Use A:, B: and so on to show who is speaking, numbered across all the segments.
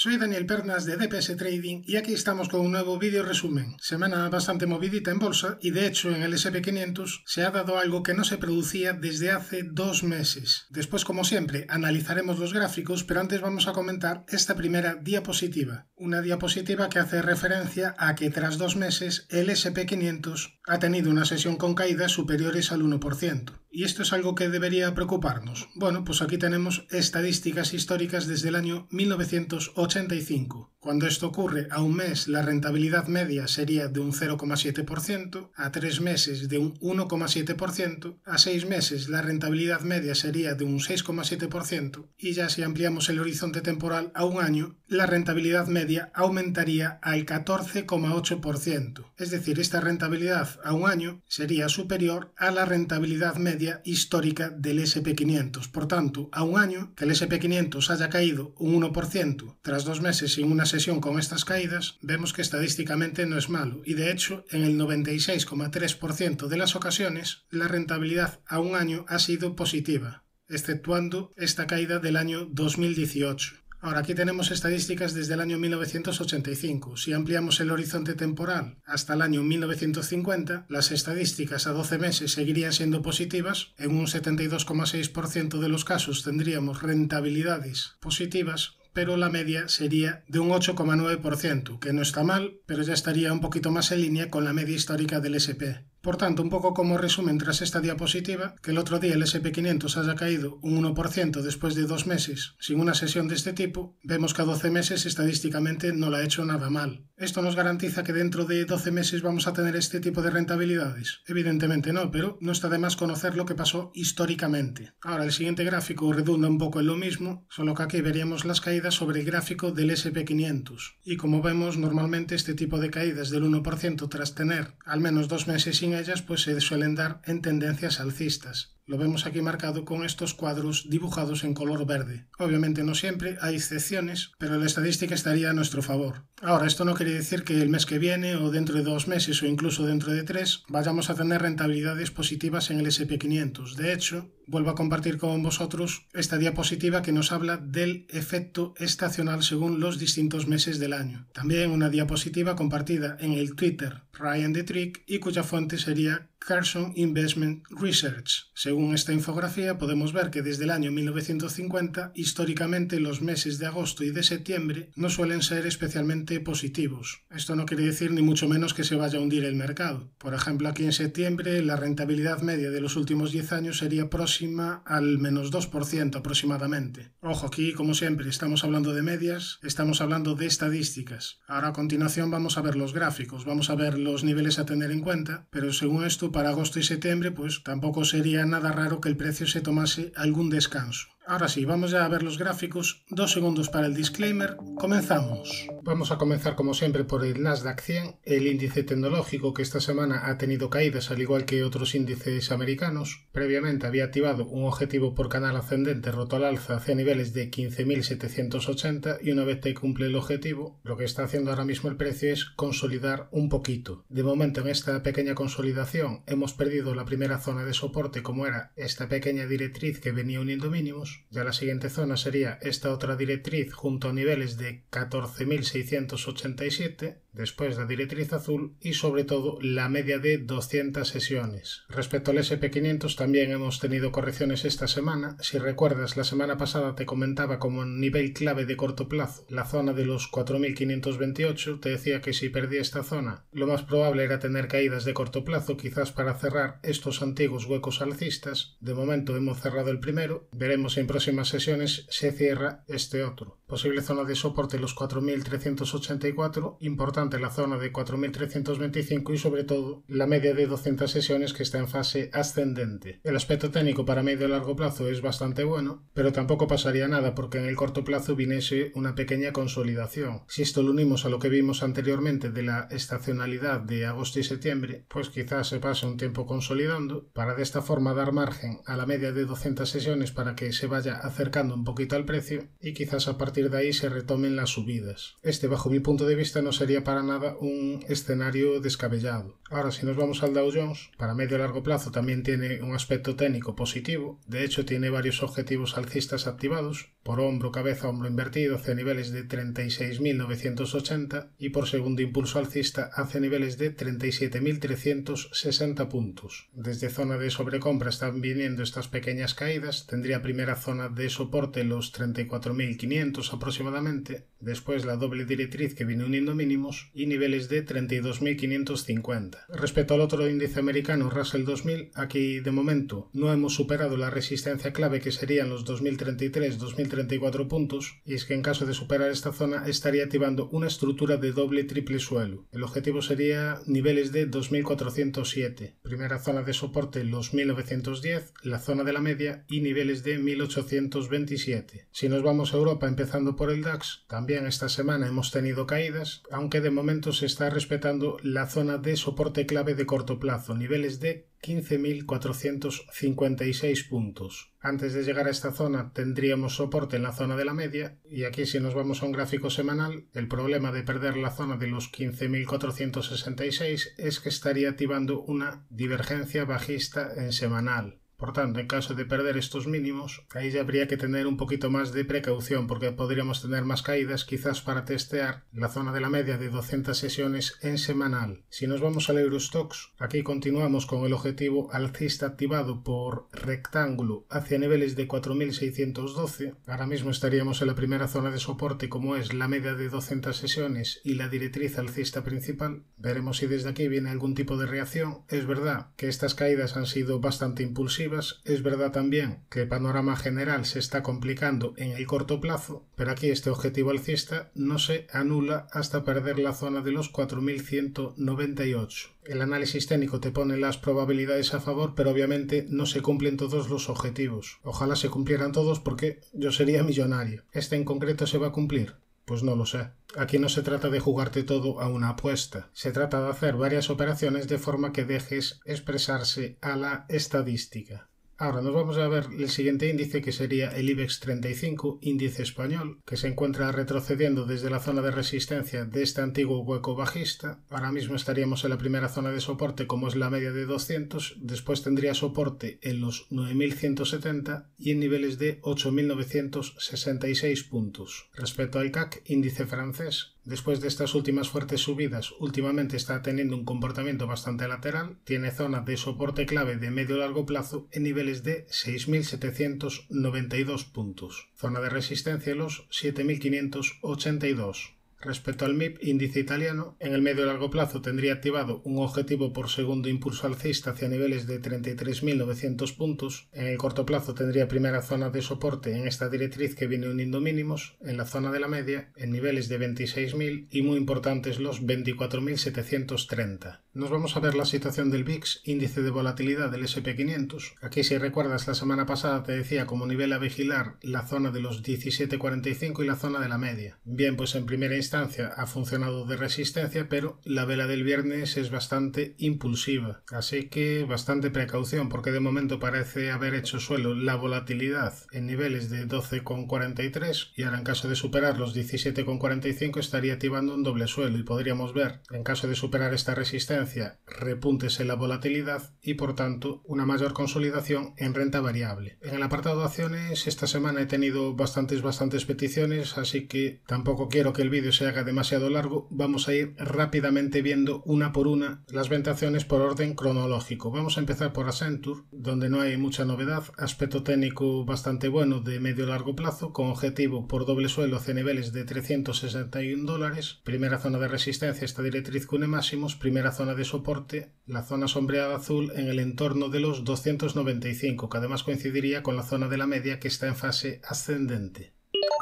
A: Soy Daniel Pernas de DPS Trading y aquí estamos con un nuevo vídeo resumen. Semana bastante movidita en bolsa y de hecho en el SP500 se ha dado algo que no se producía desde hace 2 meses. Después, como siempre, analizaremos los gráficos, pero antes vamos a comentar esta primera diapositiva. Una diapositiva que hace referencia a que tras 2 meses el SP500 ha tenido una sesión con caídas superiores al 1%. ¿Y esto es algo que debería preocuparnos? Bueno, pues aquí tenemos estadísticas históricas desde el año 1985. Cuando esto ocurre, a un mes la rentabilidad media sería de un 0,7%, a 3 meses de un 1,7%, a 6 meses la rentabilidad media sería de un 6,7% y ya si ampliamos el horizonte temporal a un año, la rentabilidad media aumentaría al 14,8%. Es decir, esta rentabilidad a un año sería superior a la rentabilidad media histórica del SP500. Por tanto, a un año que el SP500 haya caído un 1% tras 2 meses sin una sesión con estas caídas, vemos que estadísticamente no es malo y de hecho en el 96,3% de las ocasiones la rentabilidad a un año ha sido positiva, exceptuando esta caída del año 2018. Ahora aquí tenemos estadísticas desde el año 1985. Si ampliamos el horizonte temporal hasta el año 1950, las estadísticas a 12 meses seguirían siendo positivas. En un 72,6% de los casos tendríamos rentabilidades positivas, pero la media sería de un 8,9%, que no está mal, pero ya estaría un poquito más en línea con la media histórica del SP. Por tanto, un poco como resumen tras esta diapositiva, que el otro día el SP500 haya caído un 1% después de 2 meses sin una sesión de este tipo, vemos que a 12 meses estadísticamente no lo ha hecho nada mal. ¿Esto nos garantiza que dentro de 12 meses vamos a tener este tipo de rentabilidades? Evidentemente no, pero no está de más conocer lo que pasó históricamente. Ahora, el siguiente gráfico redunda un poco en lo mismo, solo que aquí veríamos las caídas sobre el gráfico del SP500. Y como vemos, normalmente este tipo de caídas del 1% tras tener al menos 2 meses sin ellas, pues se suelen dar en tendencias alcistas. Lo vemos aquí marcado con estos cuadros dibujados en color verde. Obviamente no siempre, hay excepciones, pero la estadística estaría a nuestro favor. Ahora, esto no quiere decir que el mes que viene o dentro de 2 meses o incluso dentro de 3 vayamos a tener rentabilidades positivas en el SP500. De hecho, vuelvo a compartir con vosotros esta diapositiva que nos habla del efecto estacional según los distintos meses del año. También una diapositiva compartida en el Twitter Ryan the Trick y cuya fuente sería Carson Investment Research. Según esta infografía podemos ver que desde el año 1950 históricamente los meses de agosto y de septiembre no suelen ser especialmente positivos. Esto no quiere decir ni mucho menos que se vaya a hundir el mercado. Por ejemplo, aquí en septiembre la rentabilidad media de los últimos 10 años sería próxima al menos 2% aproximadamente. Ojo, aquí como siempre estamos hablando de medias, estamos hablando de estadísticas. Ahora a continuación vamos a ver los gráficos, vamos a ver los niveles a tener en cuenta, pero según esto para agosto y septiembre pues tampoco sería nada raro que el precio se tomase algún descanso. Ahora sí, vamos ya a ver los gráficos. 2 segundos para el disclaimer. Comenzamos. Vamos a comenzar como siempre por el Nasdaq 100, el índice tecnológico que esta semana ha tenido caídas al igual que otros índices americanos. Previamente había activado un objetivo por canal ascendente roto al alza hacia niveles de 15.780 y una vez que cumple el objetivo, lo que está haciendo ahora mismo el precio es consolidar un poquito. De momento en esta pequeña consolidación hemos perdido la primera zona de soporte como era esta pequeña directriz que venía uniendo mínimos. Ya la siguiente zona sería esta otra directriz junto a niveles de 14.687, después la directriz azul y sobre todo la media de 200 sesiones. Respecto al SP500 también hemos tenido correcciones esta semana. Si recuerdas, la semana pasada te comentaba como nivel clave de corto plazo la zona de los 4.528, te decía que si perdía esta zona lo más probable era tener caídas de corto plazo, quizás para cerrar estos antiguos huecos alcistas. De momento hemos cerrado el primero, veremos si en próximas sesiones se cierra este otro. Posible zona de soporte los 4.384, importante la zona de 4.325 y sobre todo la media de 200 sesiones que está en fase ascendente. El aspecto técnico para medio y largo plazo es bastante bueno, pero tampoco pasaría nada porque en el corto plazo viniese una pequeña consolidación. Si esto lo unimos a lo que vimos anteriormente de la estacionalidad de agosto y septiembre, pues quizás se pase un tiempo consolidando para de esta forma dar margen a la media de 200 sesiones para que se vaya acercando un poquito al precio y quizás a partir de ahí se retomen las subidas. Este, bajo mi punto de vista, no sería para nada un escenario descabellado. Ahora, si nos vamos al Dow Jones, para medio y largo plazo también tiene un aspecto técnico positivo. De hecho, tiene varios objetivos alcistas activados. por hombro, cabeza, hombro invertido hacia niveles de 36.980 y por segundo impulso alcista hacia niveles de 37.360 puntos. Desde zona de sobrecompra están viniendo estas pequeñas caídas, tendría primera zona de soporte los 34.500 aproximadamente, después la doble directriz que viene uniendo mínimos y niveles de 32.550. Respecto al otro índice americano, Russell 2000, aquí de momento no hemos superado la resistencia clave que serían los 2033-2034 puntos, y es que en caso de superar esta zona estaría activando una estructura de doble triple suelo. El objetivo sería niveles de 2407, primera zona de soporte los 1910, la zona de la media y niveles de 1827. Si nos vamos a Europa empezando por el DAX, también esta semana hemos tenido caídas, aunque de momento se está respetando la zona de soporte clave de corto plazo, niveles de 15.456 puntos. Antes de llegar a esta zona tendríamos soporte en la zona de la media y aquí si nos vamos a un gráfico semanal el problema de perder la zona de los 15.466 es que estaría activando una divergencia bajista en semanal. Por tanto, en caso de perder estos mínimos, ahí ya habría que tener un poquito más de precaución porque podríamos tener más caídas quizás para testear la zona de la media de 200 sesiones en semanal. Si nos vamos al Eurostoxx, aquí continuamos con el objetivo alcista activado por rectángulo hacia niveles de 4.612. Ahora mismo estaríamos en la primera zona de soporte como es la media de 200 sesiones y la directriz alcista principal. Veremos si desde aquí viene algún tipo de reacción. Es verdad que estas caídas han sido bastante impulsivas. Es verdad también que el panorama general se está complicando en el corto plazo, pero aquí este objetivo alcista no se anula hasta perder la zona de los 4.198. El análisis técnico te pone las probabilidades a favor, pero obviamente no se cumplen todos los objetivos. Ojalá se cumplieran todos porque yo sería millonario. ¿Este en concreto se va a cumplir? Pues no lo sé. Aquí no se trata de jugarte todo a una apuesta. Se trata de hacer varias operaciones de forma que dejes expresarse a la estadística. Ahora nos vamos a ver el siguiente índice que sería el IBEX 35, índice español, que se encuentra retrocediendo desde la zona de resistencia de este antiguo hueco bajista. Ahora mismo estaríamos en la primera zona de soporte como es la media de 200, después tendría soporte en los 9.170 y en niveles de 8.966 puntos. Respecto al CAC, índice francés, después de estas últimas fuertes subidas, últimamente está teniendo un comportamiento bastante lateral, tiene zona de soporte clave de medio-largo plazo en niveles de 6.792 puntos, zona de resistencia los 7.582. Respecto al MIP, índice italiano, en el medio y largo plazo tendría activado un objetivo por segundo impulso alcista hacia niveles de 33.900 puntos. En el corto plazo tendría primera zona de soporte en esta directriz que viene uniendo mínimos, en la zona de la media, en niveles de 26.000 y muy importantes los 24.730. Nos vamos a ver la situación del VIX, índice de volatilidad del S&P 500. Aquí, si recuerdas, la semana pasada te decía como nivel a vigilar la zona de los 17.45 y la zona de la media. Bien, pues en primera instancia ha funcionado de resistencia, pero la vela del viernes es bastante impulsiva, así que bastante precaución porque de momento parece haber hecho suelo la volatilidad en niveles de 12,43 y ahora en caso de superar los 17,45 estaría activando un doble suelo y podríamos ver, en caso de superar esta resistencia, repuntes en la volatilidad y por tanto una mayor consolidación en renta variable. En el apartado de acciones esta semana he tenido bastantes peticiones, así que tampoco quiero que el vídeo se haga demasiado largo. Vamos a ir rápidamente viendo una por una las ventaciones por orden cronológico. Vamos a empezar por Accenture, donde no hay mucha novedad, aspecto técnico bastante bueno de medio largo plazo, con objetivo por doble suelo hacia niveles de $361, primera zona de resistencia esta directriz que une máximos, primera zona de soporte, la zona sombreada azul en el entorno de los 295, que además coincidiría con la zona de la media que está en fase ascendente.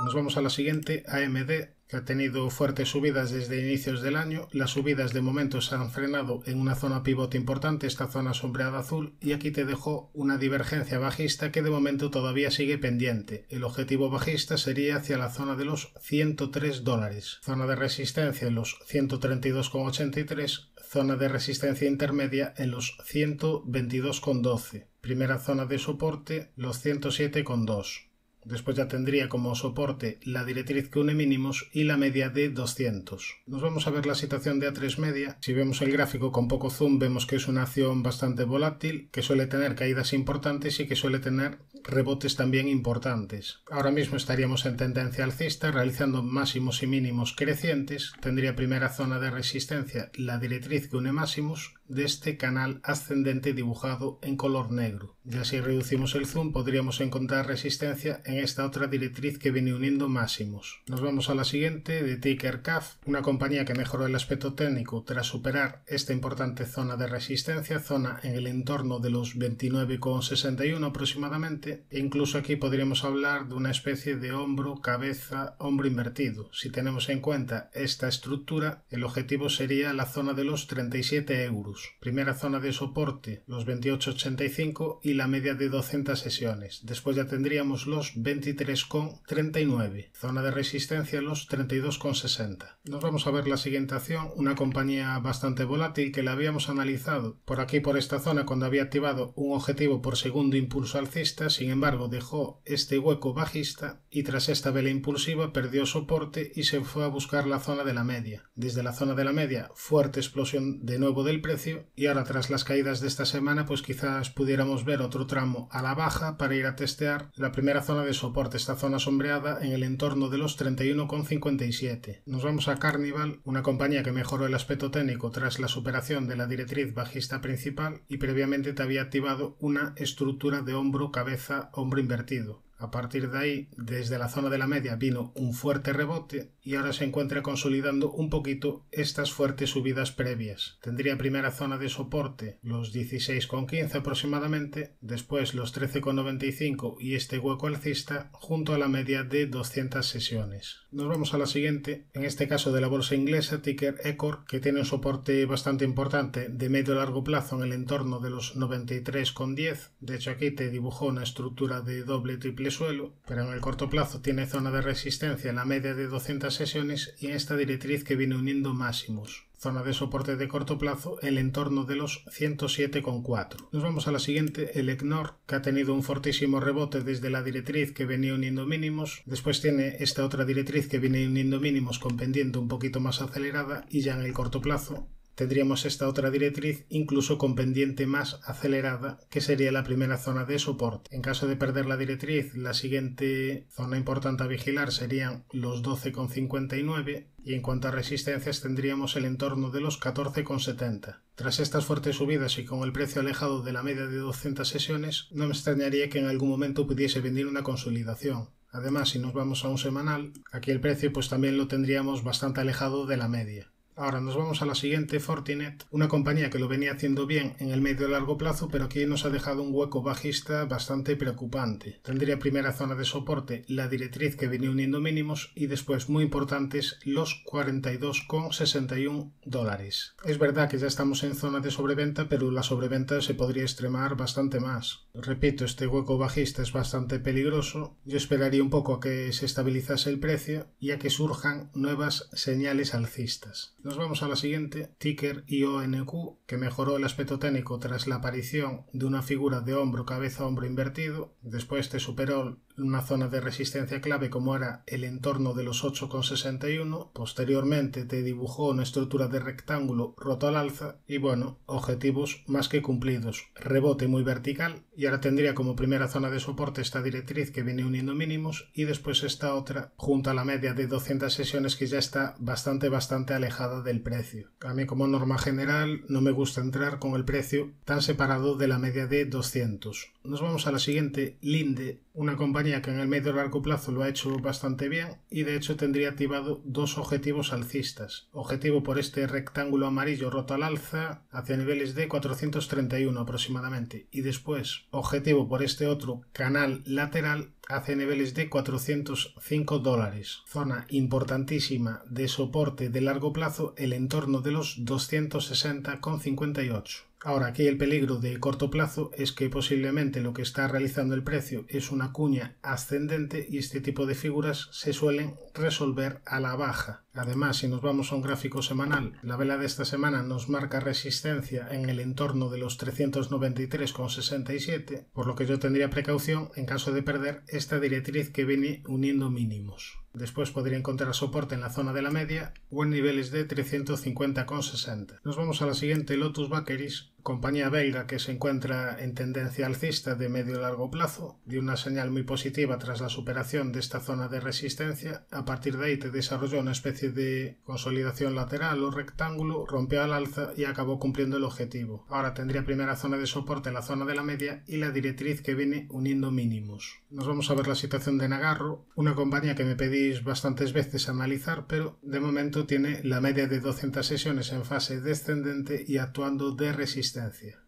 A: Nos vamos a la siguiente, AMD, que ha tenido fuertes subidas desde inicios del año. Las subidas de momento se han frenado en una zona pivote importante, esta zona sombreada azul, y aquí te dejo una divergencia bajista que de momento todavía sigue pendiente. El objetivo bajista sería hacia la zona de los $103, zona de resistencia en los 132,83, zona de resistencia intermedia en los 122,12, primera zona de soporte los 107,2. Después ya tendría como soporte la directriz que une mínimos y la media de 200. Nos vamos a ver la situación de A3 media. Si vemos el gráfico con poco zoom, vemos que es una acción bastante volátil, que suele tener caídas importantes y que suele tener rebotes también importantes. Ahora mismo estaríamos en tendencia alcista, realizando máximos y mínimos crecientes. Tendría primera zona de resistencia la directriz que une máximos de este canal ascendente dibujado en color negro. Ya si reducimos el zoom podríamos encontrar resistencia en esta otra directriz que viene uniendo máximos. Nos vamos a la siguiente, de ticker CAF, una compañía que mejoró el aspecto técnico tras superar esta importante zona de resistencia, zona en el entorno de los 29,61 aproximadamente, e incluso aquí podríamos hablar de una especie de hombro, cabeza, hombro invertido. Si tenemos en cuenta esta estructura, el objetivo sería la zona de los 37 euros. Primera zona de soporte, los 28,85 y la media de 200 sesiones. Después ya tendríamos los 23,39. Zona de resistencia, los 32,60. Nos vamos a ver la siguiente acción, una compañía bastante volátil que la habíamos analizado por aquí, por esta zona, cuando había activado un objetivo por segundo impulso alcista. Sin embargo, dejó este hueco bajista y tras esta vela impulsiva perdió soporte y se fue a buscar la zona de la media. Desde la zona de la media, fuerte explosión de nuevo del precio, y ahora tras las caídas de esta semana pues quizás pudiéramos ver otro tramo a la baja para ir a testear la primera zona de soporte, esta zona sombreada en el entorno de los 31,57. Nos vamos a Carnival, una compañía que mejoró el aspecto técnico tras la superación de la directriz bajista principal y previamente te había activado una estructura de hombro, cabeza, hombro invertido. A partir de ahí, desde la zona de la media vino un fuerte rebote y ahora se encuentra consolidando un poquito estas fuertes subidas previas. Tendría primera zona de soporte los 16,15 aproximadamente, después los 13,95 y este hueco alcista junto a la media de 200 sesiones. Nos vamos a la siguiente, en este caso de la bolsa inglesa, ticker ECOR, que tiene un soporte bastante importante de medio a largo plazo en el entorno de los 93,10. De hecho aquí te dibujó una estructura de doble triple suelo, pero en el corto plazo tiene zona de resistencia en la media de 200 sesiones y en esta directriz que viene uniendo máximos. Zona de soporte de corto plazo, el entorno de los 107,4. Nos vamos a la siguiente, el ECNOR, que ha tenido un fortísimo rebote desde la directriz que venía uniendo mínimos. Después tiene esta otra directriz que viene uniendo mínimos con pendiente un poquito más acelerada y ya en el corto plazo tendríamos esta otra directriz incluso con pendiente más acelerada, que sería la primera zona de soporte. En caso de perder la directriz, la siguiente zona importante a vigilar serían los 12,59 y en cuanto a resistencias tendríamos el entorno de los 14,70. Tras estas fuertes subidas y con el precio alejado de la media de 200 sesiones, no me extrañaría que en algún momento pudiese venir una consolidación. Además, si nos vamos a un semanal, aquí el precio pues también lo tendríamos bastante alejado de la media. Ahora nos vamos a la siguiente, Fortinet, una compañía que lo venía haciendo bien en el medio y largo plazo, pero aquí nos ha dejado un hueco bajista bastante preocupante. Tendría primera zona de soporte la directriz que venía uniendo mínimos y después, muy importantes, los 42,61 dólares. Es verdad que ya estamos en zona de sobreventa, pero la sobreventa se podría extremar bastante más. Repito, este hueco bajista es bastante peligroso. Yo esperaría un poco a que se estabilizase el precio y a que surjan nuevas señales alcistas. Nos vamos a la siguiente, ticker IONQ, que mejoró el aspecto técnico tras la aparición de una figura de hombro, cabeza, hombro invertido. Después te superó una zona de resistencia clave como era el entorno de los 8,61. Posteriormente te dibujó una estructura de rectángulo roto al alza y bueno, objetivos más que cumplidos. Rebote muy vertical y ahora tendría como primera zona de soporte esta directriz que viene uniendo mínimos y después esta otra junto a la media de 200 sesiones que ya está bastante alejada del precio. A mí como norma general no me gusta entrar con el precio tan separado de la media de 200. Nos vamos a la siguiente, Linde, una compañía que en el medio y largo plazo lo ha hecho bastante bien y de hecho tendría activado dos objetivos alcistas. Objetivo por este rectángulo amarillo roto al alza hacia niveles de 431 aproximadamente y después objetivo por este otro canal lateral hacia niveles de 405 dólares. Zona importantísima de soporte de largo plazo, el entorno de los 260,58. Ahora aquí el peligro de corto plazo es que posiblemente lo que está realizando el precio es una cuña ascendente y este tipo de figuras se suelen resolver a la baja. Además, si nos vamos a un gráfico semanal, la vela de esta semana nos marca resistencia en el entorno de los 393,67, por lo que yo tendría precaución en caso de perder esta directriz que viene uniendo mínimos. Después podría encontrar soporte en la zona de la media o en niveles de 350,60. Nos vamos a la siguiente, Lotus Bakeries, compañía belga que se encuentra en tendencia alcista de medio y largo plazo, dio una señal muy positiva tras la superación de esta zona de resistencia. A partir de ahí te desarrolló una especie de consolidación lateral o rectángulo, rompió al alza y acabó cumpliendo el objetivo. Ahora tendría primera zona de soporte en la zona de la media y la directriz que viene uniendo mínimos. Nos vamos a ver la situación de Nagarro, una compañía que me pedís bastantes veces analizar, pero de momento tiene la media de 200 sesiones en fase descendente y actuando de resistencia.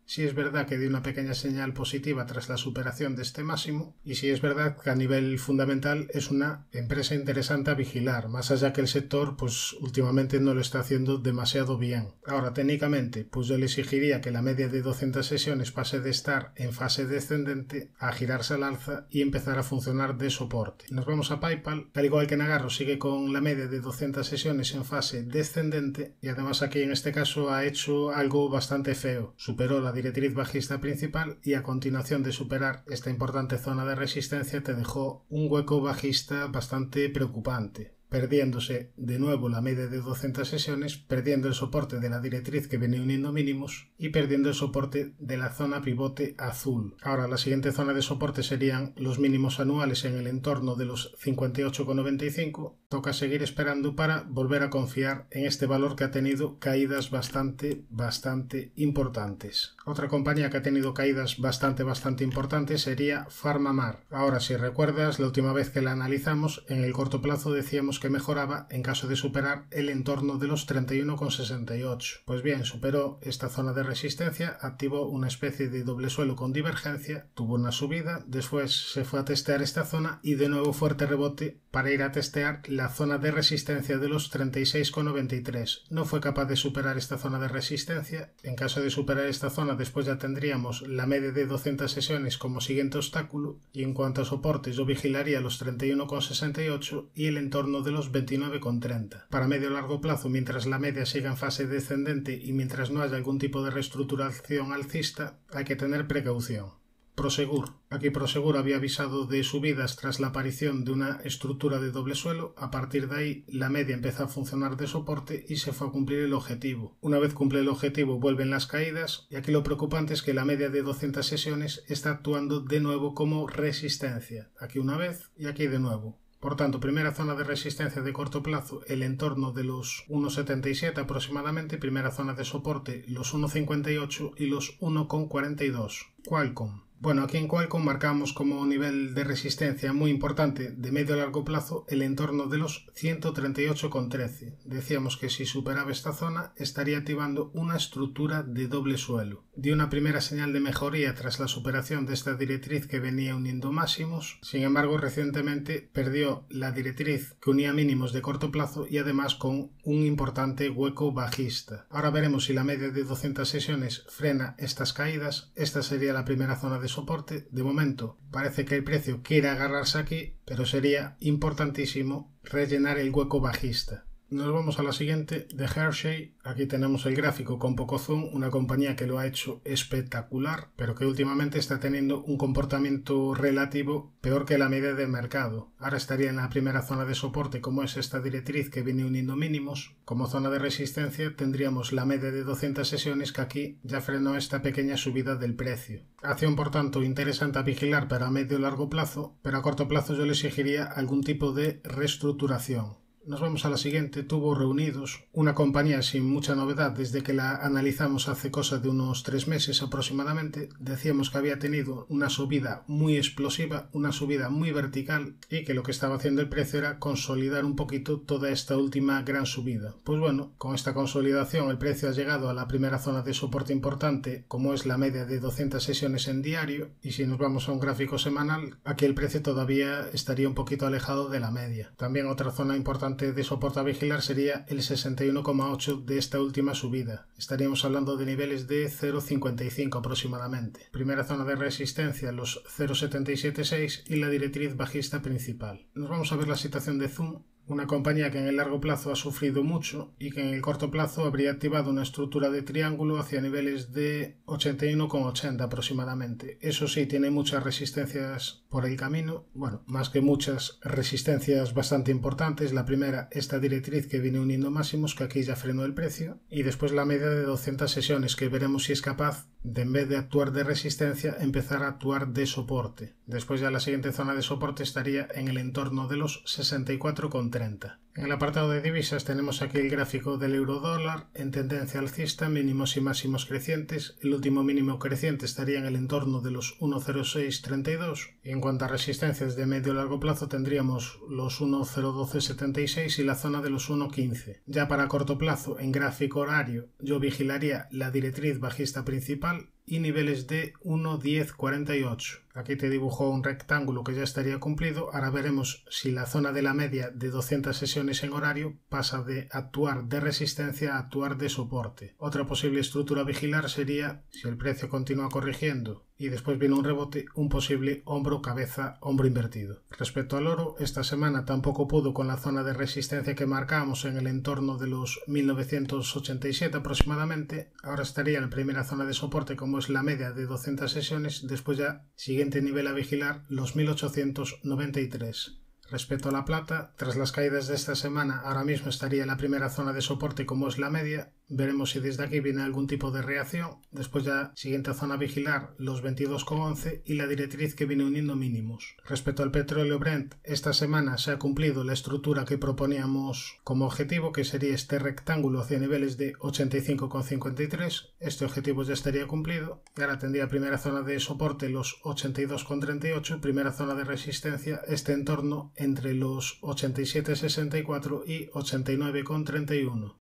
A: Sí es verdad que dio una pequeña señal positiva tras la superación de este máximo, y sí es verdad que a nivel fundamental es una empresa interesante a vigilar, más allá que el sector pues últimamente no lo está haciendo demasiado bien. Ahora técnicamente pues yo le exigiría que la media de 200 sesiones pase de estar en fase descendente a girarse al alza y empezar a funcionar de soporte. Nos vamos a PayPal, al igual que Nagarro sigue con la media de 200 sesiones en fase descendente y además aquí en este caso ha hecho algo bastante feo, superó la directriz bajista principal y a continuación de superar esta importante zona de resistencia te dejó un hueco bajista bastante preocupante, perdiéndose de nuevo la media de 200 sesiones, perdiendo el soporte de la directriz que viene uniendo mínimos y perdiendo el soporte de la zona pivote azul. Ahora la siguiente zona de soporte serían los mínimos anuales en el entorno de los 58,95. Toca seguir esperando para volver a confiar en este valor que ha tenido caídas bastante importantes. Otra compañía que ha tenido caídas bastante importantes sería PharmaMar. Ahora si recuerdas, la última vez que la analizamos, en el corto plazo decíamos que mejoraba en caso de superar el entorno de los 31,68. Pues bien, superó esta zona de resistencia, activó una especie de doble suelo con divergencia, tuvo una subida, después se fue a testear esta zona y de nuevo fuerte rebote para ir a testear la zona de resistencia de los 36,93. No fue capaz de superar esta zona de resistencia. En caso de superar esta zona, después ya tendríamos la media de 200 sesiones como siguiente obstáculo, y en cuanto a soportes yo vigilaría los 31,68 y el entorno de los 29,30. Para medio o largo plazo, mientras la media siga en fase descendente y mientras no haya algún tipo de reestructuración alcista, hay que tener precaución. Prosegur. Aquí Prosegur había avisado de subidas tras la aparición de una estructura de doble suelo. A partir de ahí la media empezó a funcionar de soporte y se fue a cumplir el objetivo. Una vez cumple el objetivo vuelven las caídas y aquí lo preocupante es que la media de 200 sesiones está actuando de nuevo como resistencia. Aquí una vez y aquí de nuevo. Por tanto, primera zona de resistencia de corto plazo, el entorno de los 1,77 aproximadamente, primera zona de soporte, los 1,58 y los 1,42. Qualcomm. Bueno, aquí en Qualcomm marcamos como nivel de resistencia muy importante de medio a largo plazo el entorno de los 138,13. Decíamos que si superaba esta zona estaría activando una estructura de doble suelo. Dio una primera señal de mejoría tras la superación de esta directriz que venía uniendo máximos. Sin embargo, recientemente perdió la directriz que unía mínimos de corto plazo y además con un importante hueco bajista. Ahora veremos si la media de 200 sesiones frena estas caídas. Esta sería la primera zona de soporte. De momento parece que el precio quiere agarrarse aquí, pero sería importantísimo rellenar el hueco bajista. Nos vamos a la siguiente, de Hershey. Aquí tenemos el gráfico con poco zoom, una compañía que lo ha hecho espectacular, pero que últimamente está teniendo un comportamiento relativo peor que la media del mercado. Ahora estaría en la primera zona de soporte, como es esta directriz que viene uniendo mínimos. Como zona de resistencia tendríamos la media de 200 sesiones que aquí ya frenó esta pequeña subida del precio. Acción por tanto interesante a vigilar para medio y largo plazo, pero a corto plazo yo le exigiría algún tipo de reestructuración. Nos vamos a la siguiente, Tubos Reunidos, una compañía sin mucha novedad desde que la analizamos hace cosa de unos 3 meses aproximadamente. Decíamos que había tenido una subida muy explosiva, una subida muy vertical y que lo que estaba haciendo el precio era consolidar un poquito toda esta última gran subida. Pues bueno, con esta consolidación el precio ha llegado a la primera zona de soporte importante, como es la media de 200 sesiones en diario, y si nos vamos a un gráfico semanal, aquí el precio todavía estaría un poquito alejado de la media. También otra zona importante de soporte a vigilar sería el 61,8 de esta última subida. Estaríamos hablando de niveles de 0,55 aproximadamente. Primera zona de resistencia los 0,776 y la directriz bajista principal. Nos vamos a ver la situación de Zoom. una compañía que en el largo plazo ha sufrido mucho y que en el corto plazo habría activado una estructura de triángulo hacia niveles de 81,80 aproximadamente. Eso sí, tiene muchas resistencias por el camino, bueno, más que muchas, resistencias bastante importantes. La primera, esta directriz que viene uniendo máximos, que aquí ya frenó el precio, y después la media de 200 sesiones, que veremos si es capaz de, en vez de actuar de resistencia, empezar a actuar de soporte. Después ya la siguiente zona de soporte estaría en el entorno de los 64,30. En el apartado de divisas tenemos aquí el gráfico del euro-dólar en tendencia alcista, mínimos y máximos crecientes. El último mínimo creciente estaría en el entorno de los 1,0632. Y en cuanto a resistencias de medio y largo plazo tendríamos los 1,01276 y la zona de los 1,15. Ya para corto plazo, en gráfico horario, yo vigilaría la directriz bajista principal y niveles de 1,1048. Aquí te dibujo un rectángulo que ya estaría cumplido. Ahora veremos si la zona de la media de 200 sesiones en horario pasa de actuar de resistencia a actuar de soporte. Otra posible estructura a vigilar sería, si el precio continúa corrigiendo y después viene un rebote, un posible hombro, cabeza, hombro invertido. Respecto al oro, esta semana tampoco pudo con la zona de resistencia que marcamos en el entorno de los 1987 aproximadamente. Ahora estaría en la primera zona de soporte, como es la media de 200 sesiones, después ya siguiente nivel a vigilar los 1893. Respecto a la plata, tras las caídas de esta semana, ahora mismo estaría en la primera zona de soporte como es la media. Veremos si desde aquí viene algún tipo de reacción. Después ya siguiente zona a vigilar los 22,11 y la directriz que viene uniendo mínimos. Respecto al petróleo Brent, esta semana se ha cumplido la estructura que proponíamos como objetivo, que sería este rectángulo hacia niveles de 85,53. Este objetivo ya estaría cumplido y ahora tendría primera zona de soporte los 82,38 y primera zona de resistencia este entorno entre los 87,64 y 89,31.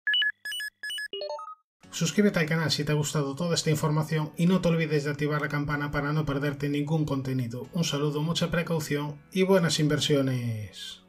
A: Suscríbete al canal si te ha gustado toda esta información y no te olvides de activar la campana para no perderte ningún contenido. Un saludo, mucha precaución y buenas inversiones.